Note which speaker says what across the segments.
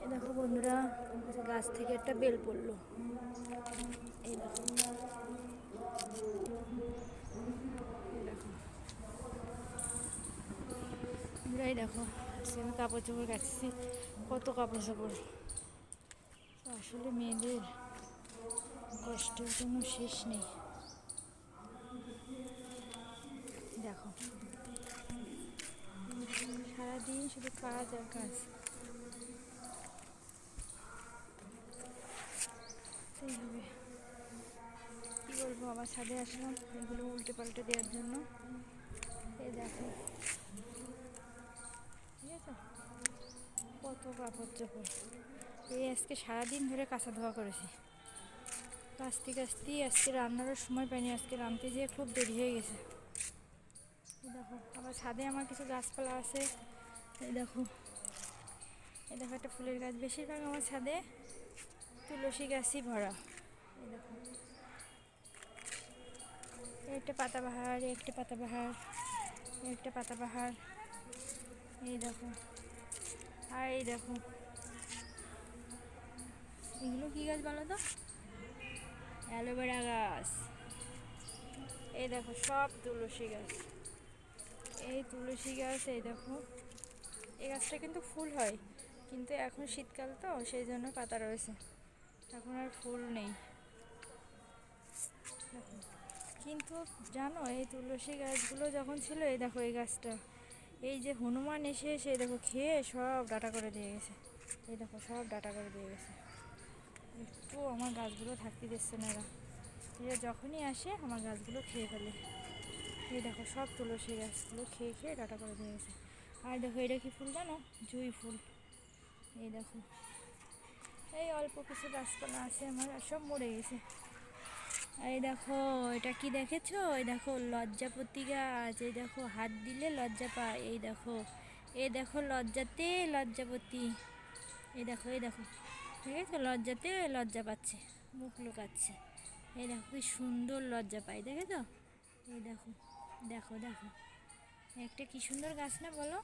Speaker 1: এই দেখো বন্ধুরা, গাছ থেকে একটা বেল পড়লো। এই দেখো, এই দেখো, আমি কাপড় চোপড় কাটছি, কত কাপড় চোপড়। আসলে মেয়েদের কষ্টের কোনো শেষ নেই। দেখো, সারাদিন শুধু কাজ আর কাজ। এইভাবে কী বলবো, আবার ছাদে আসলাম এগুলো উল্টে পাল্টে দেওয়ার জন্য। এই দেখো, ঠিক আছে, কত কাপড় চোপড়। এই আজকে সারাদিন ধরে কাঁচা ধোয়া করেছি, কাচতে কাচতেই আজকে রান্নারও সময় পাইনি। আজকে রাঁধতে যেয়ে খুব দেরি হয়ে গেছে। দেখো, আবার ছাদে আমার কিছু গাছপালা আছে। এই দেখো, এই দেখো একটা ফুলের গাছ। বেশিরভাগ আমার ছাদে তুলসী গাছই ভরা। এই দেখো, একটা পাতাবাহার, একটা পাতাবাহার, একটা পাতাবাহার। এই দেখো, আর এই দেখো, এগুলো কী গাছ বলো তো? অ্যালোভেরা গাছ। এই দেখো, সব তুলসী গাছ। এই তুলসী গাছ, এই দেখো, এই গাছটা কিন্তু ফুল হয়, কিন্তু এখন শীতকাল তো সেই জন্য পাতা রয়েছে, এখন আর ফুল নেই। কিন্তু জানো, এই তুলসী গাছগুলো যখন ছিল, এই দেখো এই গাছটা, এই যে হনুমান এসে এসে দেখো খেয়ে সব ডাটা করে দিয়ে গেছে। এই দেখো, সব ডাটা করে দিয়ে গেছে। একটু আমার গাছগুলো থাকতে দিচ্ছে না এরা। এরা যখনই আসে আমার গাছগুলো খেয়ে ফেলে। এই দেখো, সব তুলসী গাছগুলো খেয়ে খেয়ে ডাটা করে দিয়ে গেছে। আর দেখো, এটা কি ফুল জানো? জুঁই ফুল। এই দেখো, এই অল্প কিছু গাছপালা আছে আমার, সব মরে গেছে। এই দেখো, এটা কি দেখেছো? এই দেখো লজ্জাপতি গাছ। এই দেখো, হাত দিলে লজ্জা পায়। এই দেখো, এই দেখো, লজ্জাতে লজ্জাপতি। এই দেখো, এই দেখো, ঠিক আছে, লজ্জাতে লজ্জা পাচ্ছে, মুখ লুকাচ্ছে। এই দেখো কি সুন্দর লজ্জা পায়, দেখেছো? এই দেখো, দেখো দেখো, একটা কি সুন্দর গাছ না বলো?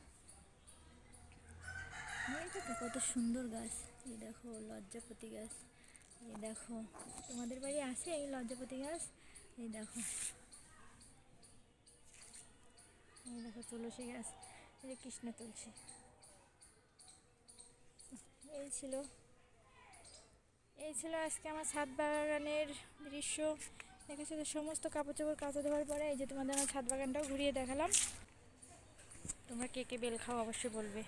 Speaker 1: দেখো তো কত সুন্দর গাছ। এই দেখো লজ্জাপতি গাছ। এই দেখো, তোমাদের বাড়ি আছে এই লজ্জাপতি গাছ? এই দেখো, এই দেখো তুলসী গাছ, এই যে কৃষ্ণ তুলসী। এই ছিল, এই ছিল আজকে আমার ছাদ বাগানের দৃশ্য। দেখেছো তো, সমস্ত কাপড় চোপড় কাচা ধোয়ার পরে এই যে তোমাদের আমার ছাদ বাগানটাও ঘুরিয়ে দেখালাম। তোমরা কে কে বেল খাও অবশ্যই বলবে।